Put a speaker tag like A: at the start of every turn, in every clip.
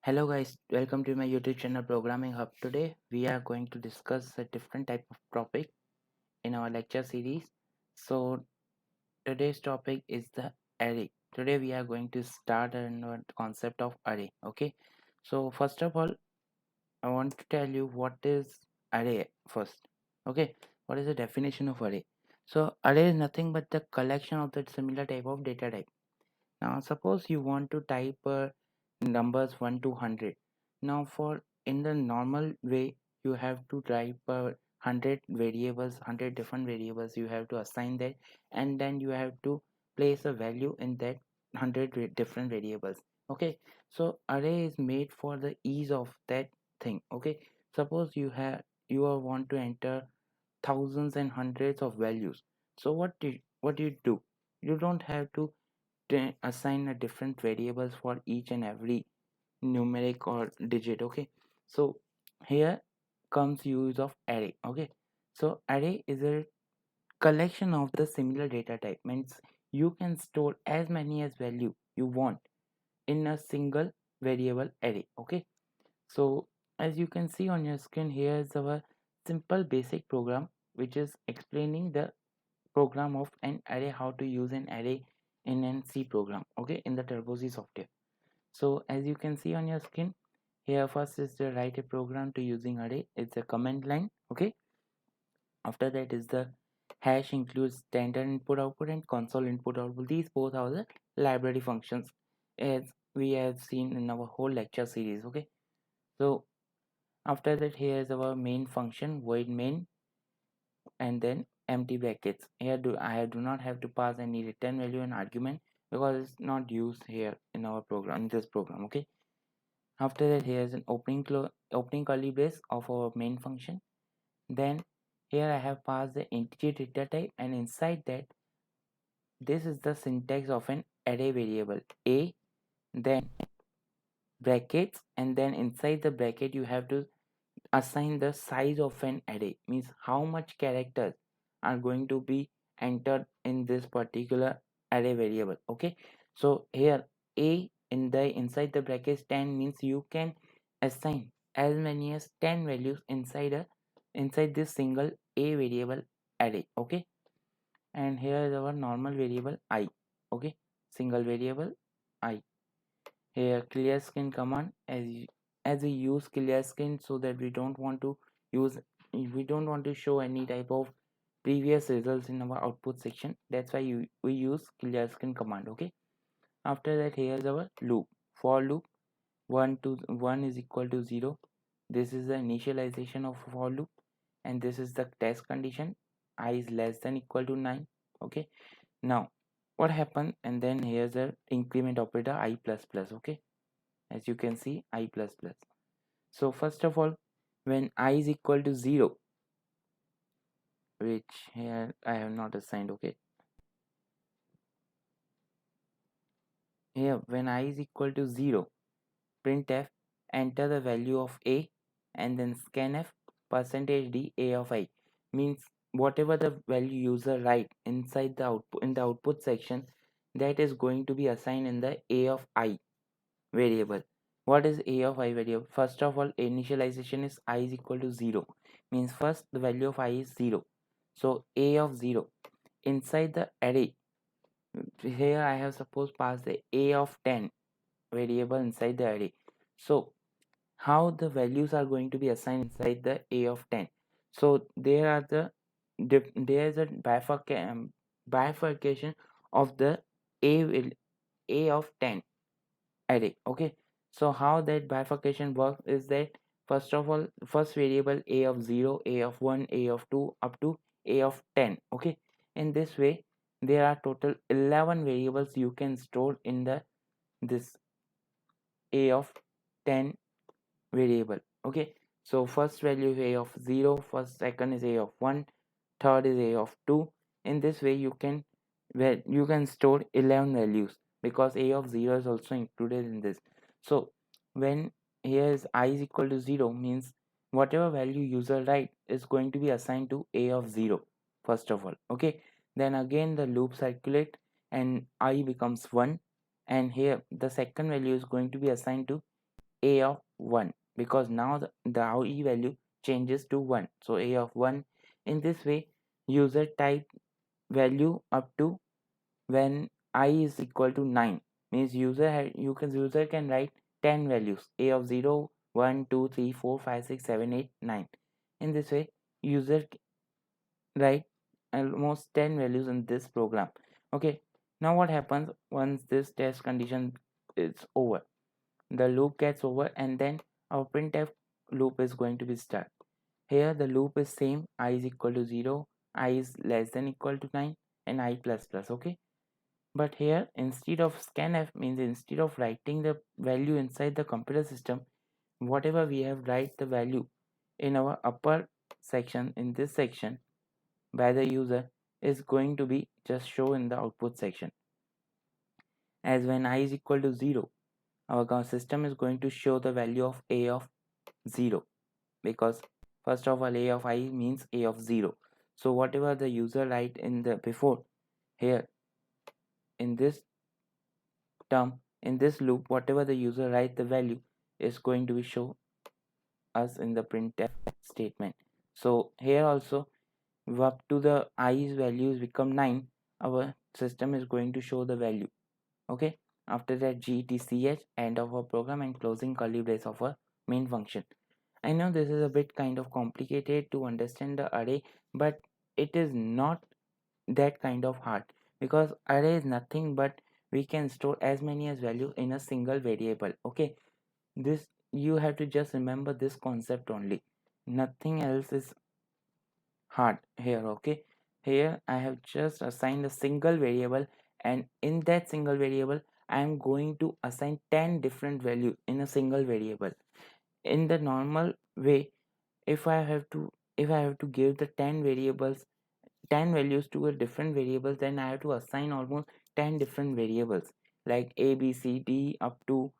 A: Hello guys, welcome to my YouTube channel Programming Hub. Today we are going to discuss a different type of topic in our lecture series. So today's topic is the array. Today we are going to start a concept of array. Okay. So first of all, I want to tell you what is array first. Okay. What is the definition of array? So array is nothing but the collection of the similar type of data type. Now, suppose you want to type numbers 1 to 100. Now, for in the normal way, you have to type 100 variables, 100 different variables. You have to assign that, and then you have to place a value in that 100 different variables. Okay, so array is made for the ease of that thing. Okay, suppose you want to enter thousands and hundreds of values. So what do you do? You don't have to assign a different variables for each and every numeric or digit. Okay, so here comes use of array. Okay, so array is a collection of the similar data type, means you can store as many as value you want in a single variable array. Okay, so as you can see on your screen, here is our simple basic program which is explaining the program of an array, how to use an array in an C program. Okay, in the Turbo C software. So as you can see on your screen, here first is the write a program to using array. It's a command line. Okay, after that is the hash, includes standard input output and console input output. These both are the library functions as we have seen in our whole lecture series. Okay, so after that, here is our main function, void main, and then empty brackets. Here I do not have to pass any return value and argument because it's not used here in our program, in this program. Okay, after that, here is an opening curly brace of our main function. Then here I have passed the integer data type, and inside that, this is the syntax of an array variable a, then brackets, and then inside the bracket you have to assign the size of an array, means how much characters are going to be entered in this particular array variable. Okay, so here a in the inside the brackets 10 means you can assign as many as 10 values inside this single a variable array. Okay, and here is our normal variable I. Okay, single variable I. Here clear screen command, as we use clear screen so that use we don't want to show any type of previous results in our output section. That's why we use clear screen command. Okay, after that, here is our loop, for loop. 1 is equal to 0. This is the initialization of for loop, and this is the test condition, I is less than equal to 9. Okay, now what happened, and then here's the increment operator I plus plus. Okay, as you can see, I plus plus. So first of all, when I is equal to 0, which here I have not assigned. Okay, here when I is equal to 0, printf, enter the value of a, and then scanf percentage d a of I, means whatever the value user write inside the output in the output section, that is going to be assigned in the a of I variable. What is a of I variable? First of all, initialization is I is equal to 0, means first the value of I is 0. So a of 0 inside the array, here I have suppose passed the a of 10 variable inside the array. So how the values are going to be assigned inside the a of 10? So there are there is a bifurcation of the a of 10 array. Okay, so how that bifurcation works is that first of all, first variable a of 0, a of 1, a of 2 up to a of 10. Okay, in this way there are total 11 variables you can store in the this a of 10 variable. Okay, so first value is a of 0, first second is a of 1, third is a of 2. In this way you can store 11 values, because a of 0 is also included in this. So when here is I is equal to 0, means whatever value user write is going to be assigned to a of 0 first of all. Okay, then again the loop circulate and I becomes 1, and here the second value is going to be assigned to a of 1, because now the I value changes to 1. So a of 1. In this way, user type value up to when I is equal to 9, means user can write 10 values, a of 0, 1, 2, 3, 4, 5, 6, 7, 8, 9. In this way, user write almost 10 values in this program. Okay, now what happens once this test condition is over? The loop gets over, and then our printf loop is going to be start. Here the loop is same, I is equal to 0, I is less than equal to 9, and I plus plus. Okay, but here instead of scanf, means instead of writing the value inside the computer system, whatever we have write the value in our upper section, in this section by the user, is going to be just shown in the output section. As when I is equal to 0, our system is going to show the value of a of 0, because first of all a of I means a of 0. So whatever the user write in the before, here in this term, in this loop, whatever the user write the value is going to be show us in the printf statement. So here also, up to the i's values become 9, our system is going to show the value. Okay, after that gtch end of our program and closing curly brace of our main function. I know this is a bit kind of complicated to understand the array, but it is not that kind of hard, because array is nothing but we can store as many as value in a single variable. Okay, this you have to just remember this concept only, nothing else is hard here. Okay, here I have just assigned a single variable, and in that single variable I am going to assign 10 different values in a single variable. In the normal way, if I have to give the 10 values to a different variable, then I have to assign almost 10 different variables, like a b c d up to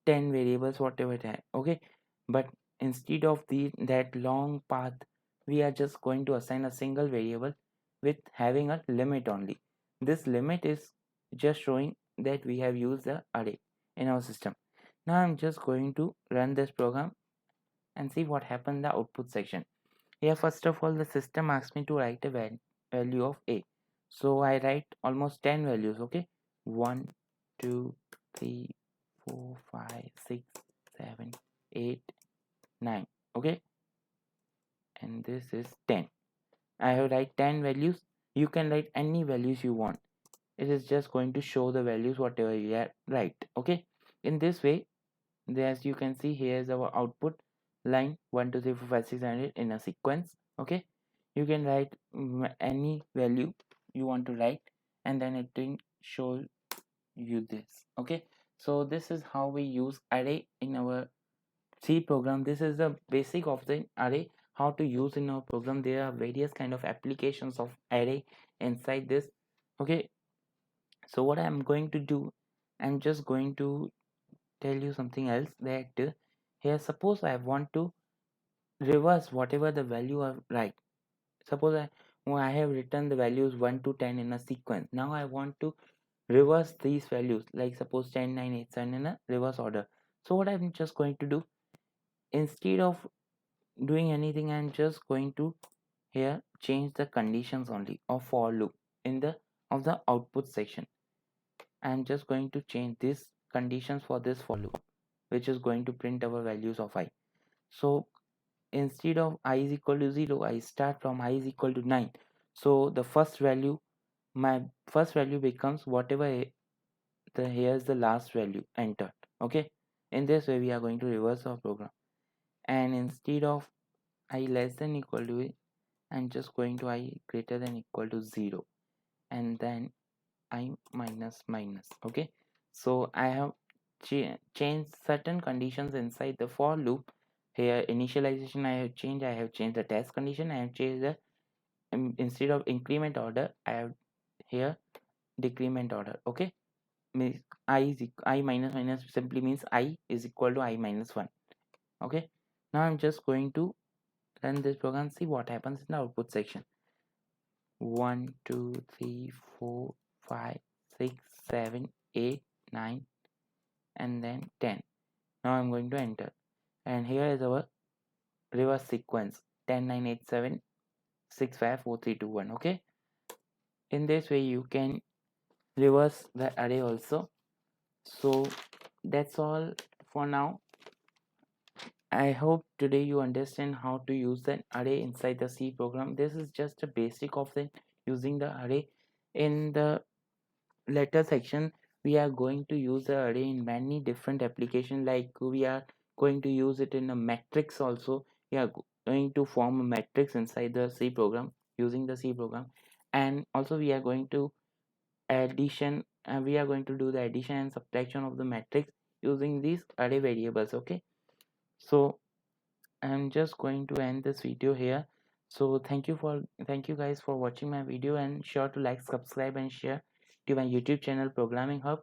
A: 10 variables, whatever that. Okay, but instead of that long path, we are just going to assign a single variable with having a limit only. This limit is just showing that we have used the array in our system. Now I'm just going to run this program and see what happened in the output section. Here first of all, the system asks me to write a value of a, so I write almost 10 values. Okay, 1, 2, 3, 4, 5, 6, 7, 8, 9. Okay, and this is 10. I have write 10 values. You can write any values you want. It is just going to show the values whatever you are write. Okay, in this way, as you can see, here is our output line 1 2 3 4 5 6 7 8 in a sequence. Okay, you can write any value you want to write, and then it will show you this. Okay, so this is how we use array in our C program. This is the basic of the array, how to use in our program. There are various kind of applications of array inside this. Okay, so what I'm going to do, I'm just going to tell you something else, that here suppose I want to reverse whatever the value I write. Suppose I have written the values 1 to 10 in a sequence. Now I want to reverse these values, like suppose 10 9 8 7 in a reverse order. So what I'm just going to do, instead of doing anything, I'm just going to here change the conditions only of for loop in the of the output section. I'm just going to change these conditions for this for loop, which is going to print our values of I. So instead of I is equal to 0, I start from I is equal to 9. So the first value, my first value becomes whatever here's the last value entered. Okay, in this way we are going to reverse our program, and instead of I less than equal to it, I'm just going to I greater than equal to 0, and then I minus minus. Okay, so I have changed certain conditions inside the for loop. Here initialization I have changed the test condition, I have changed the instead of increment order, I have here decrement order. Okay, means I minus minus simply means I is equal to I minus 1. Okay, now I'm just going to run this program, see what happens in the output section. 1 2 3 4 5 6 7 8 9 and then 10. Now I'm going to enter, and here is our reverse sequence 10 9 8 7 6 5 4 3 2 1. Okay, in this way you can reverse the array also. So that's all for now. I hope today you understand how to use an array inside the C program. This is just a basic of the using the array. In the later section, we are going to use the array in many different applications. Like we are going to use it in a matrix also. We are going to form a matrix inside the C program using the C program, and also we are going to addition. We are going to do the addition and subtraction of the matrix using these array variables. Okay, so I'm just going to end this video here. So thank you guys for watching my video, and sure to like, subscribe and share to my YouTube channel Programming Hub.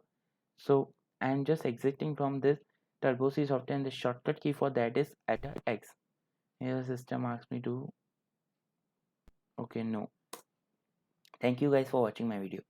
A: So I'm just exiting from this Turbo C software, and the shortcut key for that is Enter X. Here the system asks me to, okay, no. Thank you guys for watching my video.